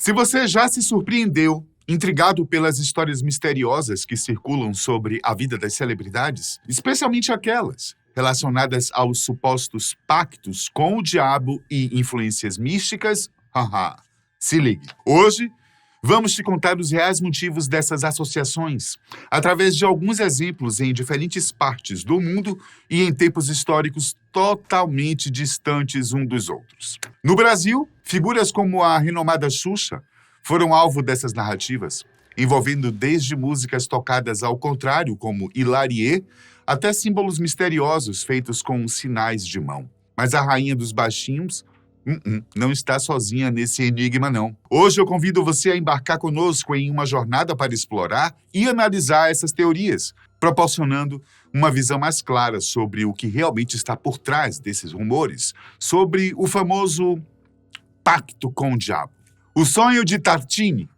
Se você já se surpreendeu, intrigado pelas histórias misteriosas que circulam sobre a vida das celebridades, especialmente aquelas relacionadas aos supostos pactos com o diabo e influências místicas, haha, se ligue. Hoje, vamos te contar os reais motivos dessas associações, através de alguns exemplos em diferentes partes do mundo e em tempos históricos totalmente distantes um dos outros. No Brasil, figuras como a renomada Xuxa foram alvo dessas narrativas, envolvendo desde músicas tocadas ao contrário, como Hilarie, até símbolos misteriosos feitos com sinais de mão. Mas a rainha dos baixinhos não está sozinha nesse enigma, não. Hoje eu convido você a embarcar conosco em uma jornada para explorar e analisar essas teorias, proporcionando uma visão mais clara sobre o que realmente está por trás desses rumores, sobre o famoso pacto com o diabo. O sonho de Tartini.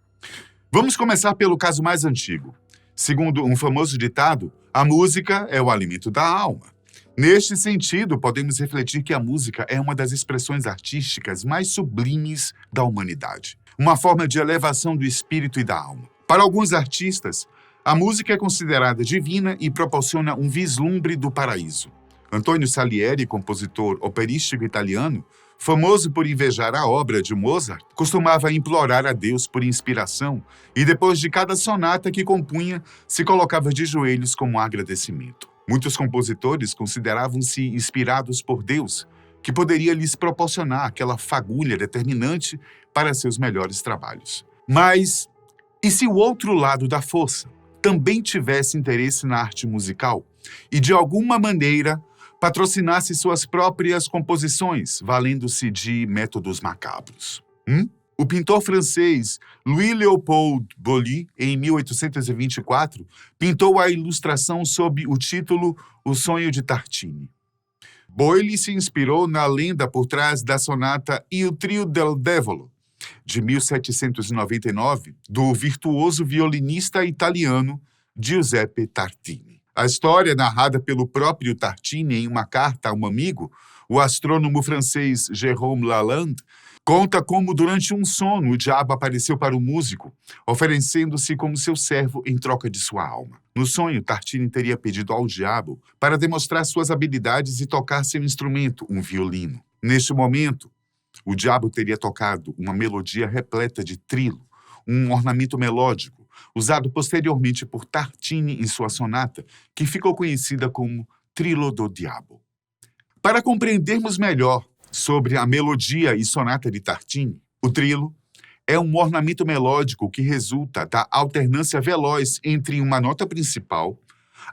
Vamos começar pelo caso mais antigo. Segundo um famoso ditado, a música é o alimento da alma. Neste sentido, podemos refletir que a música é uma das expressões artísticas mais sublimes da humanidade. Uma forma de elevação do espírito e da alma. Para alguns artistas, a música é considerada divina e proporciona um vislumbre do paraíso. Antonio Salieri, compositor operístico italiano, famoso por invejar a obra de Mozart, costumava implorar a Deus por inspiração e, depois de cada sonata que compunha, se colocava de joelhos como agradecimento. Muitos compositores consideravam-se inspirados por Deus, que poderia lhes proporcionar aquela fagulha determinante para seus melhores trabalhos. Mas, e se o outro lado da força também tivesse interesse na arte musical e, de alguma maneira, patrocinasse suas próprias composições, valendo-se de métodos macabros? O pintor francês Louis-Léopold Boilly, em 1824, pintou a ilustração sob o título O Sonho de Tartini. Boilly se inspirou na lenda por trás da sonata Il Trio del Diavolo, de 1799, do virtuoso violinista italiano Giuseppe Tartini. A história, narrada pelo próprio Tartini em uma carta a um amigo, o astrônomo francês Jérôme Lalande, conta como, durante um sono, o diabo apareceu para o músico, oferecendo-se como seu servo em troca de sua alma. No sonho, Tartini teria pedido ao diabo para demonstrar suas habilidades e tocar seu instrumento, um violino. Neste momento, o diabo teria tocado uma melodia repleta de trilo, um ornamento melódico, usado posteriormente por Tartini em sua sonata, que ficou conhecida como Trilo do Diabo. Para compreendermos melhor sobre a melodia e sonata de Tartini, o trilo é um ornamento melódico que resulta da alternância veloz entre uma nota principal,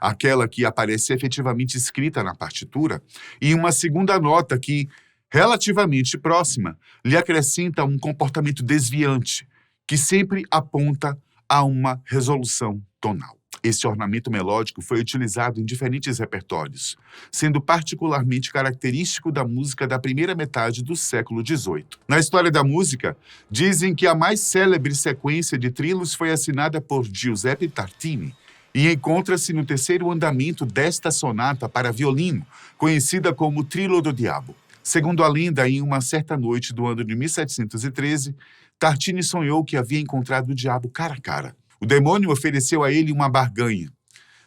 aquela que aparece efetivamente escrita na partitura, e uma segunda nota que, relativamente próxima, lhe acrescenta um comportamento desviante, que sempre aponta a uma resolução tonal. Esse ornamento melódico foi utilizado em diferentes repertórios, sendo particularmente característico da música da primeira metade do século XVIII. Na história da música, dizem que a mais célebre sequência de trilos foi assinada por Giuseppe Tartini e encontra-se no terceiro andamento desta sonata para violino, conhecida como Trilo do Diabo. Segundo a lenda, em uma certa noite do ano de 1713, Tartini sonhou que havia encontrado o diabo cara a cara. O demônio ofereceu a ele uma barganha: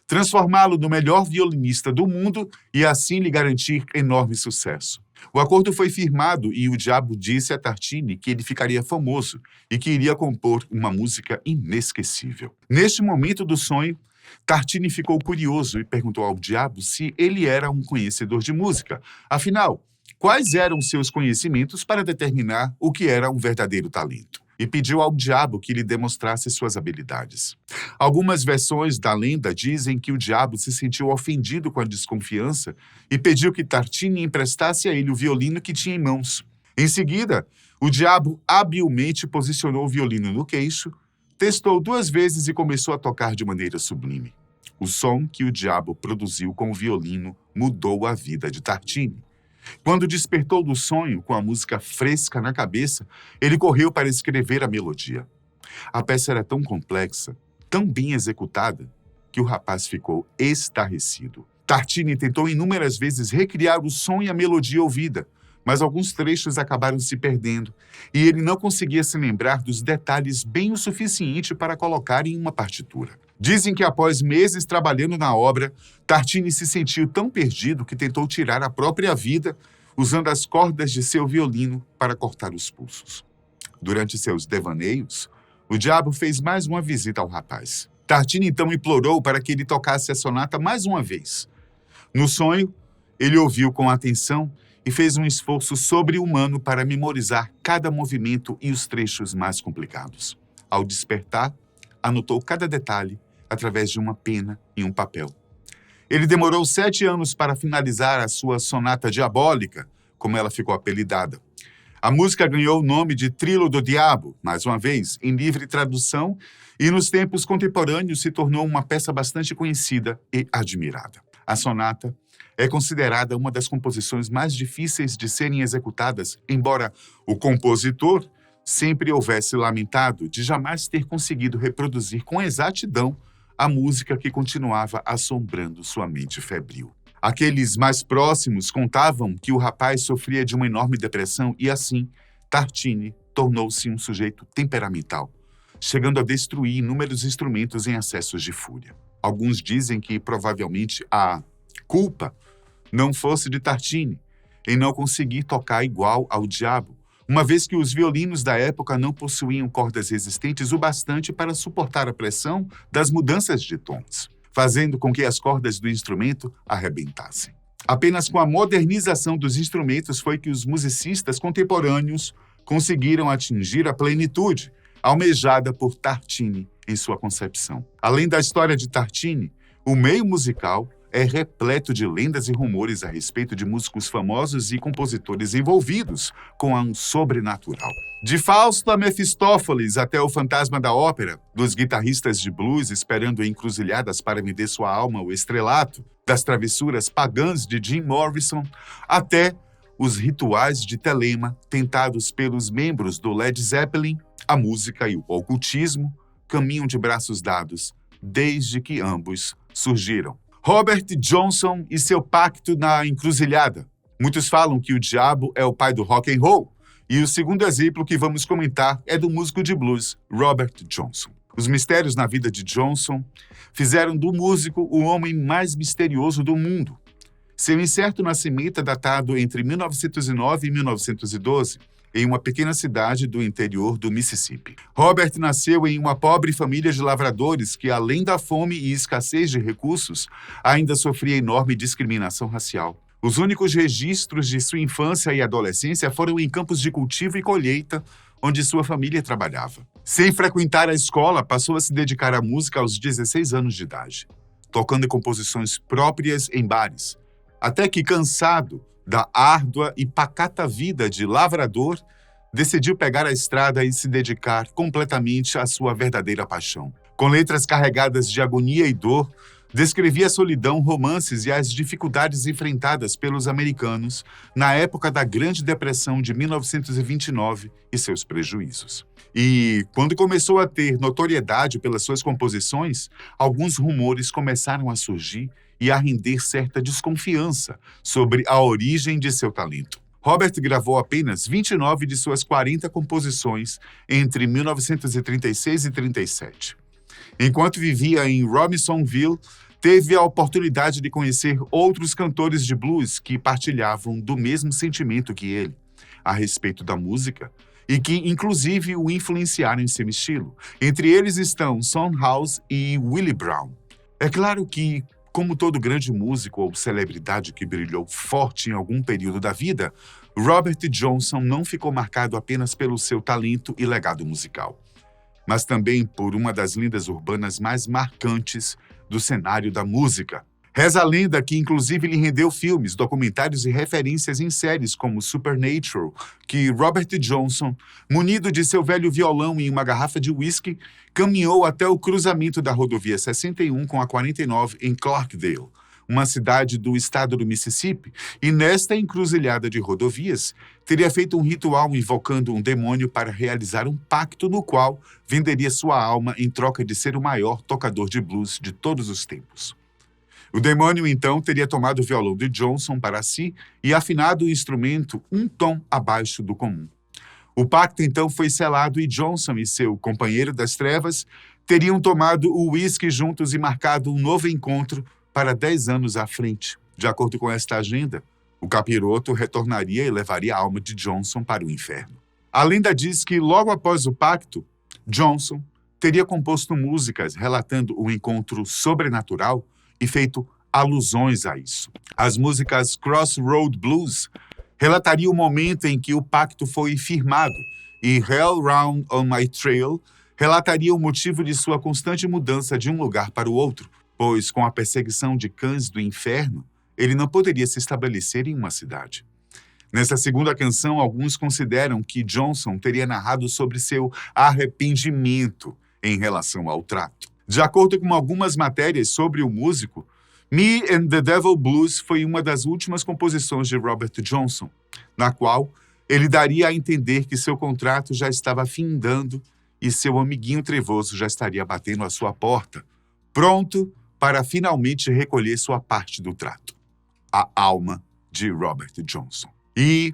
transformá-lo no melhor violinista do mundo e assim lhe garantir enorme sucesso. O acordo foi firmado e o diabo disse a Tartini que ele ficaria famoso e que iria compor uma música inesquecível. Neste momento do sonho, Tartini ficou curioso e perguntou ao diabo se ele era um conhecedor de música. Afinal, quais eram seus conhecimentos para determinar o que era um verdadeiro talento? E pediu ao diabo que lhe demonstrasse suas habilidades. Algumas versões da lenda dizem que o diabo se sentiu ofendido com a desconfiança e pediu que Tartini emprestasse a ele o violino que tinha em mãos. Em seguida, o diabo habilmente posicionou o violino no queixo, testou 2 vezes e começou a tocar de maneira sublime. O som que o diabo produziu com o violino mudou a vida de Tartini. Quando despertou do sonho, com a música fresca na cabeça, ele correu para escrever a melodia. A peça era tão complexa, tão bem executada, que o rapaz ficou estarrecido. Tartini tentou inúmeras vezes recriar o som e a melodia ouvida, mas alguns trechos acabaram se perdendo e ele não conseguia se lembrar dos detalhes bem o suficiente para colocar em uma partitura. Dizem que após meses trabalhando na obra, Tartini se sentiu tão perdido que tentou tirar a própria vida usando as cordas de seu violino para cortar os pulsos. Durante seus devaneios, o diabo fez mais uma visita ao rapaz. Tartini então implorou para que ele tocasse a sonata mais uma vez. No sonho, ele ouviu com atenção e fez um esforço sobre-humano para memorizar cada movimento e os trechos mais complicados. Ao despertar, anotou cada detalhe através de uma pena e um papel. Ele demorou 7 anos para finalizar a sua sonata diabólica, como ela ficou apelidada. A música ganhou o nome de Trilo do Diabo, mais uma vez, em livre tradução, e nos tempos contemporâneos se tornou uma peça bastante conhecida e admirada. A sonata é considerada uma das composições mais difíceis de serem executadas, embora o compositor sempre houvesse lamentado de jamais ter conseguido reproduzir com exatidão a música que continuava assombrando sua mente febril. Aqueles mais próximos contavam que o rapaz sofria de uma enorme depressão e, assim, Tartini tornou-se um sujeito temperamental, chegando a destruir inúmeros instrumentos em acessos de fúria. Alguns dizem que, provavelmente, a culpa não fosse de Tartini em não conseguir tocar igual ao diabo, uma vez que os violinos da época não possuíam cordas resistentes o bastante para suportar a pressão das mudanças de tons, fazendo com que as cordas do instrumento arrebentassem. Apenas com a modernização dos instrumentos foi que os musicistas contemporâneos conseguiram atingir a plenitude almejada por Tartini em sua concepção. Além da história de Tartini, o meio musical é repleto de lendas e rumores a respeito de músicos famosos e compositores envolvidos com um sobrenatural. De Fausto a Mefistófeles até o fantasma da ópera, dos guitarristas de blues esperando encruzilhadas para vender sua alma ao estrelato, das travessuras pagãs de Jim Morrison, até os rituais de Telema tentados pelos membros do Led Zeppelin, a música e o ocultismo caminham de braços dados desde que ambos surgiram. Robert Johnson e seu pacto na encruzilhada. Muitos falam que o diabo é o pai do rock and roll, e o segundo exemplo que vamos comentar é do músico de blues, Robert Johnson. Os mistérios na vida de Johnson fizeram do músico o homem mais misterioso do mundo. Seu incerto nascimento é datado entre 1909 e 1912, em uma pequena cidade do interior do Mississippi. Robert nasceu em uma pobre família de lavradores que, além da fome e escassez de recursos, ainda sofria enorme discriminação racial. Os únicos registros de sua infância e adolescência foram em campos de cultivo e colheita, onde sua família trabalhava. Sem frequentar a escola, passou a se dedicar à música aos 16 anos de idade, tocando composições próprias em bares, até que, cansado da árdua e pacata vida de lavrador, decidiu pegar a estrada e se dedicar completamente à sua verdadeira paixão. Com letras carregadas de agonia e dor, descrevia a solidão, romances e as dificuldades enfrentadas pelos americanos na época da Grande Depressão de 1929 e seus prejuízos. E, quando começou a ter notoriedade pelas suas composições, alguns rumores começaram a surgir e a render certa desconfiança sobre a origem de seu talento. Robert gravou apenas 29 de suas 40 composições entre 1936 e 37. Enquanto vivia em Robinsonville, teve a oportunidade de conhecer outros cantores de blues que partilhavam do mesmo sentimento que ele a respeito da música e que, inclusive, o influenciaram em seu estilo. Entre eles estão Son House e Willie Brown. É claro que, como todo grande músico ou celebridade que brilhou forte em algum período da vida, Robert Johnson não ficou marcado apenas pelo seu talento e legado musical, mas também por uma das lendas urbanas mais marcantes do cenário da música. Reza a lenda que inclusive lhe rendeu filmes, documentários e referências em séries como Supernatural, que Robert Johnson, munido de seu velho violão e uma garrafa de whisky, caminhou até o cruzamento da rodovia 61 com a 49 em Clarkdale, uma cidade do estado do Mississippi, e nesta encruzilhada de rodovias, teria feito um ritual invocando um demônio para realizar um pacto no qual venderia sua alma em troca de ser o maior tocador de blues de todos os tempos. O demônio, então, teria tomado o violão de Johnson para si e afinado o instrumento um tom abaixo do comum. O pacto, então, foi selado e Johnson e seu companheiro das trevas teriam tomado o uísque juntos e marcado um novo encontro para 10 anos à frente. De acordo com esta agenda, o capiroto retornaria e levaria a alma de Johnson para o inferno. A lenda diz que, logo após o pacto, Johnson teria composto músicas relatando o encontro sobrenatural e feito alusões a isso. As músicas Crossroad Blues relatariam o momento em que o pacto foi firmado e Hell Round on My Trail relataria o motivo de sua constante mudança de um lugar para o outro, pois com a perseguição de cães do inferno, ele não poderia se estabelecer em uma cidade. Nessa segunda canção, alguns consideram que Johnson teria narrado sobre seu arrependimento em relação ao trato. De acordo com algumas matérias sobre o músico, Me and the Devil Blues foi uma das últimas composições de Robert Johnson, na qual ele daria a entender que seu contrato já estava findando e seu amiguinho trevoso já estaria batendo à sua porta, pronto para finalmente recolher sua parte do trato. A alma de Robert Johnson. E,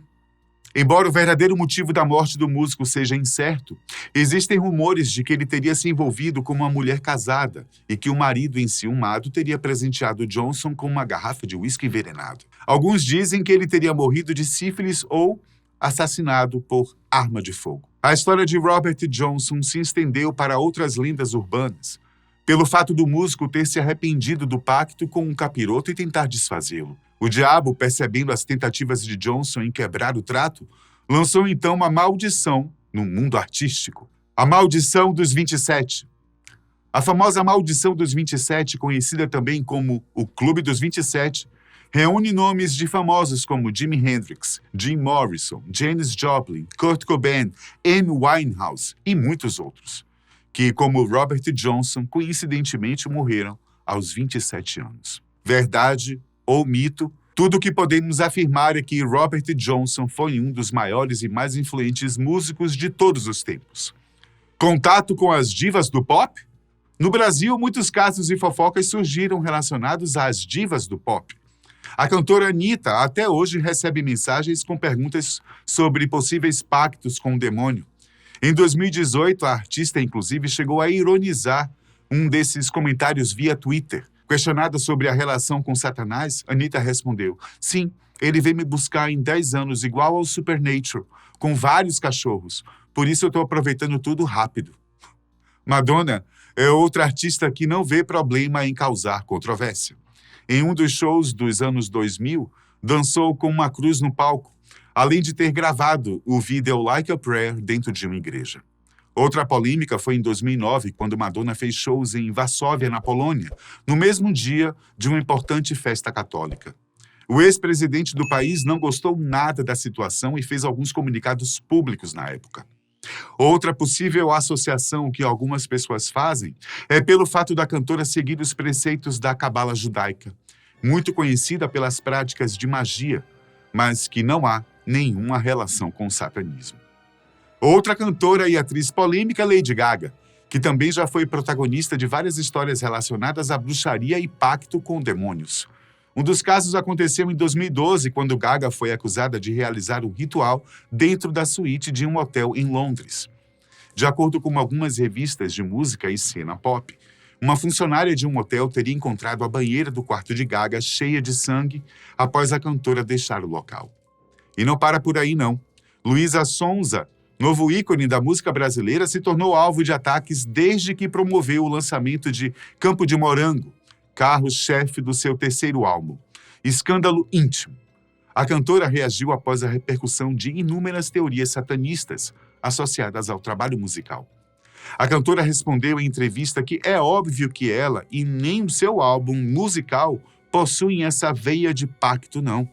embora o verdadeiro motivo da morte do músico seja incerto, existem rumores de que ele teria se envolvido com uma mulher casada e que o marido enciumado teria presenteado Johnson com uma garrafa de uísque envenenado. Alguns dizem que ele teria morrido de sífilis ou assassinado por arma de fogo. A história de Robert Johnson se estendeu para outras lendas urbanas, pelo fato do músico ter se arrependido do pacto com um capiroto e tentar desfazê-lo. O diabo, percebendo as tentativas de Johnson em quebrar o trato, lançou então uma maldição no mundo artístico. A Maldição dos 27. A famosa Maldição dos 27, conhecida também como o Clube dos 27, reúne nomes de famosos como Jimi Hendrix, Jim Morrison, Janis Joplin, Kurt Cobain, Amy Winehouse e muitos outros, que, como Robert Johnson, coincidentemente morreram aos 27 anos. Verdade ou mito, tudo o que podemos afirmar é que Robert Johnson foi um dos maiores e mais influentes músicos de todos os tempos. Contato com as divas do pop? No Brasil, muitos casos e fofocas surgiram relacionados às divas do pop. A cantora Anitta até hoje recebe mensagens com perguntas sobre possíveis pactos com o demônio. Em 2018, a artista, inclusive, chegou a ironizar um desses comentários via Twitter. Questionada sobre a relação com Satanás, Anitta respondeu: "Sim, ele veio me buscar em 10 anos, igual ao Supernatural, com vários cachorros. Por isso eu estou aproveitando tudo rápido." Madonna é outra artista que não vê problema em causar controvérsia. Em um dos shows dos anos 2000, dançou com uma cruz no palco, além de ter gravado o vídeo Like a Prayer dentro de uma igreja. Outra polêmica foi em 2009, quando Madonna fez shows em Varsóvia, na Polônia, no mesmo dia de uma importante festa católica. O ex-presidente do país não gostou nada da situação e fez alguns comunicados públicos na época. Outra possível associação que algumas pessoas fazem é pelo fato da cantora seguir os preceitos da cabala judaica, muito conhecida pelas práticas de magia, mas que não há nenhuma relação com o satanismo. Outra cantora e atriz polêmica, Lady Gaga, que também já foi protagonista de várias histórias relacionadas à bruxaria e pacto com demônios. Um dos casos aconteceu em 2012, quando Gaga foi acusada de realizar um ritual dentro da suíte de um hotel em Londres. De acordo com algumas revistas de música e cena pop, uma funcionária de um hotel teria encontrado a banheira do quarto de Gaga cheia de sangue após a cantora deixar o local. E não para por aí, não. Luísa Sonza, novo ícone da música brasileira, se tornou alvo de ataques desde que promoveu o lançamento de Campo de Morango, carro-chefe do seu terceiro álbum, Escândalo Íntimo. A cantora reagiu após a repercussão de inúmeras teorias satanistas associadas ao trabalho musical. A cantora respondeu em entrevista que é óbvio que ela e nem o seu álbum musical possuem essa veia de pacto, não,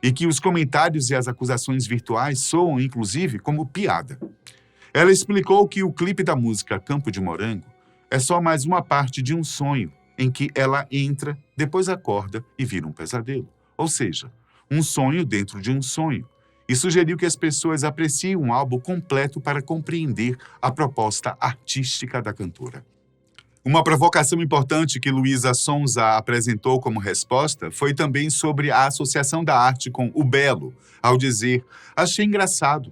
e que os comentários e as acusações virtuais soam, inclusive, como piada. Ela explicou que o clipe da música Campo de Morango é só mais uma parte de um sonho em que ela entra, depois acorda e vira um pesadelo. Ou seja, um sonho dentro de um sonho. E sugeriu que as pessoas apreciem um álbum completo para compreender a proposta artística da cantora. Uma provocação importante que Luísa Sonza apresentou como resposta foi também sobre a associação da arte com o belo, ao dizer: achei engraçado.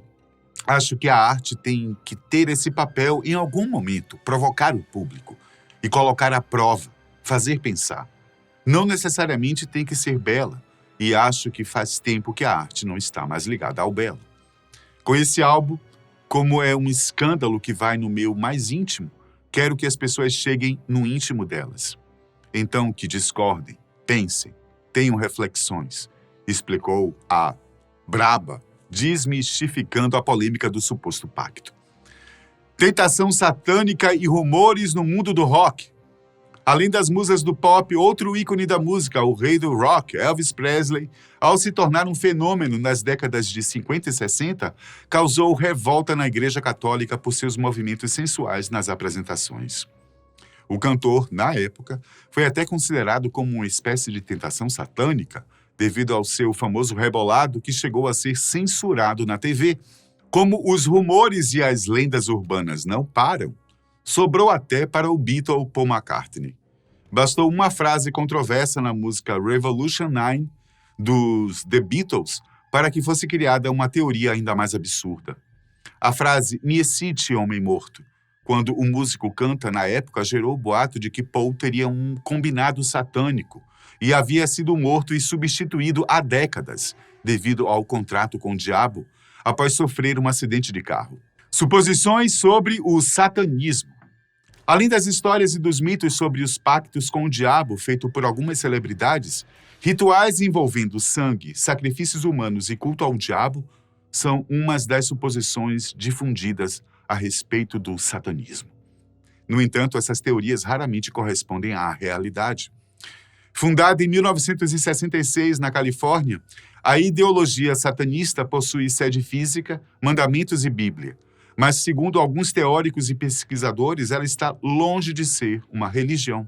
Acho que a arte tem que ter esse papel em algum momento, provocar o público e colocar à prova, fazer pensar. Não necessariamente tem que ser bela, e acho que faz tempo que a arte não está mais ligada ao belo. Com esse álbum, como é um escândalo que vai no meu mais íntimo, quero que as pessoas cheguem no íntimo delas. Então, que discordem, pensem, tenham reflexões, explicou a braba, desmistificando a polêmica do suposto pacto. Tentação satânica e rumores no mundo do rock. Além das musas do pop, outro ícone da música, o rei do rock, Elvis Presley, ao se tornar um fenômeno nas décadas de 50 e 60, causou revolta na Igreja Católica por seus movimentos sensuais nas apresentações. O cantor, na época, foi até considerado como uma espécie de tentação satânica, devido ao seu famoso rebolado que chegou a ser censurado na TV. Como os rumores e as lendas urbanas não param, sobrou até para o Beatle Paul McCartney. Bastou uma frase controversa na música Revolution 9 dos The Beatles para que fosse criada uma teoria ainda mais absurda. A frase "Me excite, homem morto", quando o músico canta na época, gerou o boato de que Paul teria um combinado satânico e havia sido morto e substituído há décadas, devido ao contrato com o diabo, após sofrer um acidente de carro. Suposições sobre o satanismo. Além das histórias e dos mitos sobre os pactos com o diabo feitos por algumas celebridades, rituais envolvendo sangue, sacrifícios humanos e culto ao diabo são umas das suposições difundidas a respeito do satanismo. No entanto, essas teorias raramente correspondem à realidade. Fundada em 1966 na Califórnia, a ideologia satanista possui sede física, mandamentos e Bíblia. Mas, segundo alguns teóricos e pesquisadores, ela está longe de ser uma religião.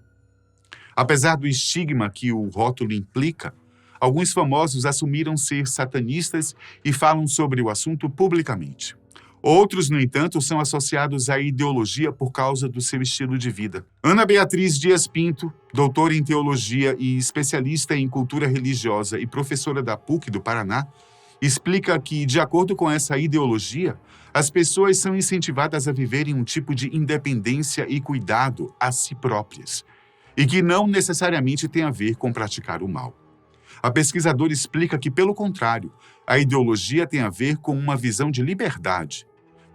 Apesar do estigma que o rótulo implica, alguns famosos assumiram ser satanistas e falam sobre o assunto publicamente. Outros, no entanto, são associados à ideologia por causa do seu estilo de vida. Ana Beatriz Dias Pinto, doutora em teologia e especialista em cultura religiosa e professora da PUC do Paraná, explica que, de acordo com essa ideologia, as pessoas são incentivadas a viverem um tipo de independência e cuidado a si próprias, e que não necessariamente tem a ver com praticar o mal. A pesquisadora explica que, pelo contrário, a ideologia tem a ver com uma visão de liberdade.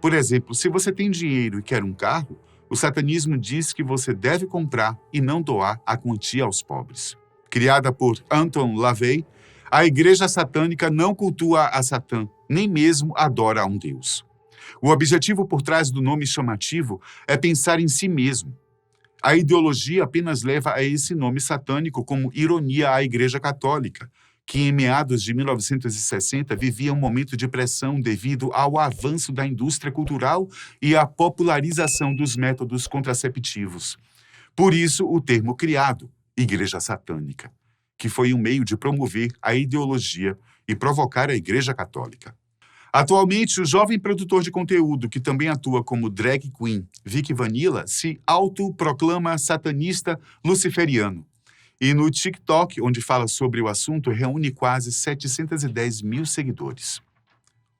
Por exemplo, se você tem dinheiro e quer um carro, o satanismo diz que você deve comprar e não doar a quantia aos pobres. Criada por Anton LaVey, a Igreja Satânica não cultua a Satã, nem mesmo adora a um Deus. O objetivo por trás do nome chamativo é pensar em si mesmo. A ideologia apenas leva a esse nome satânico como ironia à Igreja Católica, que em meados de 1960 vivia um momento de pressão devido ao avanço da indústria cultural e à popularização dos métodos contraceptivos. Por isso, o termo criado, Igreja Satânica, que foi um meio de promover a ideologia e provocar a Igreja Católica. Atualmente, o jovem produtor de conteúdo, que também atua como drag queen, Vicky Vanilla, se autoproclama satanista luciferiano. E no TikTok, onde fala sobre o assunto, reúne quase 710 mil seguidores.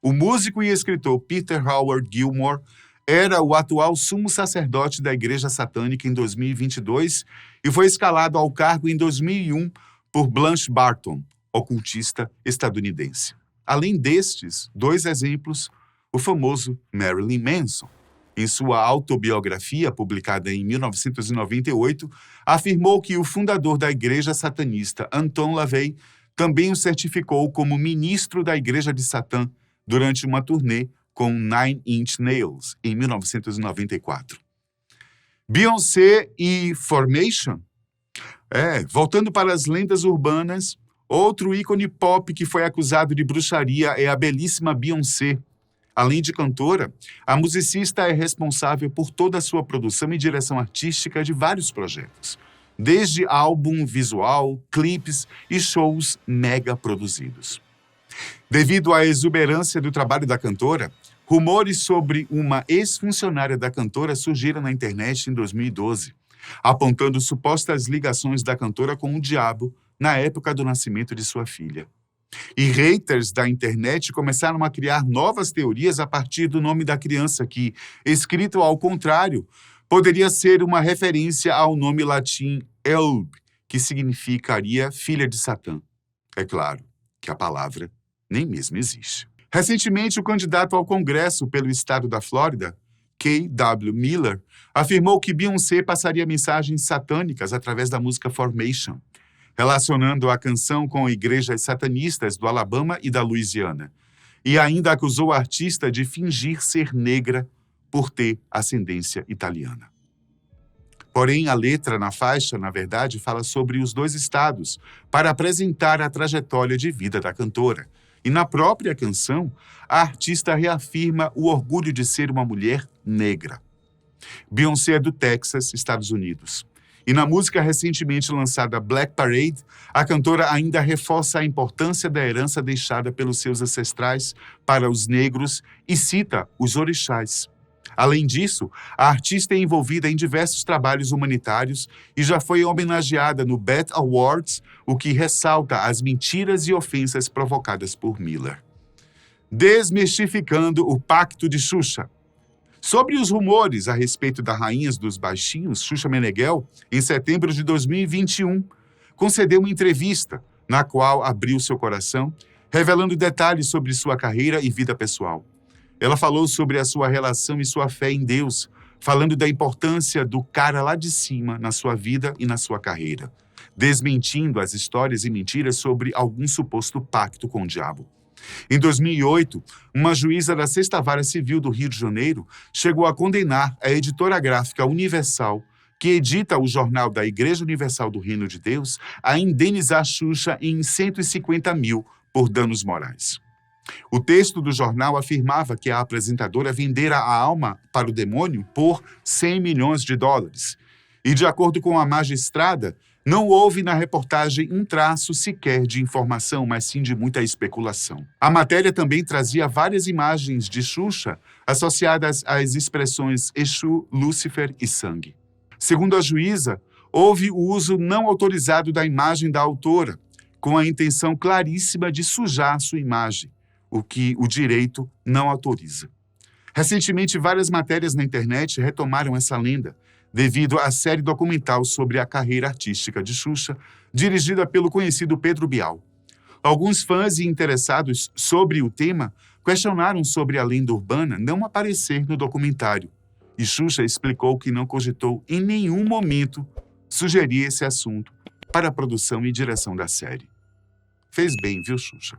O músico e escritor Peter Howard Gilmore era o atual sumo sacerdote da Igreja Satânica em 2022 e foi escalado ao cargo em 2001 por Blanche Barton, ocultista estadunidense. Além destes, dois exemplos, o famoso Marilyn Manson, em sua autobiografia, publicada em 1998, afirmou que o fundador da Igreja Satanista, Anton LaVey, também o certificou como ministro da Igreja de Satã durante uma turnê com Nine Inch Nails, em 1994. Beyoncé e Formation? Voltando para as lendas urbanas, outro ícone pop que foi acusado de bruxaria é a belíssima Beyoncé. Além de cantora, a musicista é responsável por toda a sua produção e direção artística de vários projetos, desde álbum visual, clipes e shows mega produzidos. Devido à exuberância do trabalho da cantora, rumores sobre uma ex-funcionária da cantora surgiram na internet em 2012. apontando supostas ligações da cantora com o diabo na época do nascimento de sua filha. E haters da internet começaram a criar novas teorias a partir do nome da criança que, escrito ao contrário, poderia ser uma referência ao nome latim Elb, que significaria filha de Satã. É claro que a palavra nem mesmo existe. Recentemente, o candidato ao Congresso pelo estado da Flórida, K.W. Miller, afirmou que Beyoncé passaria mensagens satânicas através da música Formation, relacionando a canção com igrejas satanistas do Alabama e da Louisiana, e ainda acusou a artista de fingir ser negra por ter ascendência italiana. Porém, a letra na faixa, na verdade, fala sobre os dois estados, para apresentar a trajetória de vida da cantora. E na própria canção, a artista reafirma o orgulho de ser uma mulher negra. Beyoncé é do Texas, Estados Unidos. E na música recentemente lançada Black Parade, a cantora ainda reforça a importância da herança deixada pelos seus ancestrais para os negros e cita os orixás. Além disso, a artista é envolvida em diversos trabalhos humanitários e já foi homenageada no BET Awards, o que ressalta as mentiras e ofensas provocadas por Miller. Desmistificando o Pacto de Xuxa. Sobre os rumores a respeito da Rainha dos Baixinhos, Xuxa Meneghel, em setembro de 2021, concedeu uma entrevista na qual abriu seu coração, revelando detalhes sobre sua carreira e vida pessoal. Ela falou sobre a sua relação e sua fé em Deus, falando da importância do cara lá de cima na sua vida e na sua carreira, desmentindo as histórias e mentiras sobre algum suposto pacto com o diabo. Em 2008, uma juíza da 6ª Vara Civil do Rio de Janeiro chegou a condenar a editora gráfica Universal, que edita o jornal da Igreja Universal do Reino de Deus, a indenizar Xuxa em 150 mil por danos morais. O texto do jornal afirmava que a apresentadora vendera a alma para o demônio por 100 milhões de dólares. E, de acordo com a magistrada, não houve na reportagem um traço sequer de informação, mas sim de muita especulação. A matéria também trazia várias imagens de Xuxa associadas às expressões Exu, Lúcifer e sangue. Segundo a juíza, houve o uso não autorizado da imagem da autora, com a intenção claríssima de sujar sua imagem, o que o direito não autoriza. Recentemente, várias matérias na internet retomaram essa lenda, devido à série documental sobre a carreira artística de Xuxa, dirigida pelo conhecido Pedro Bial. Alguns fãs e interessados sobre o tema questionaram sobre a lenda urbana não aparecer no documentário, e Xuxa explicou que não cogitou em nenhum momento sugerir esse assunto para a produção e direção da série. Fez bem, viu, Xuxa?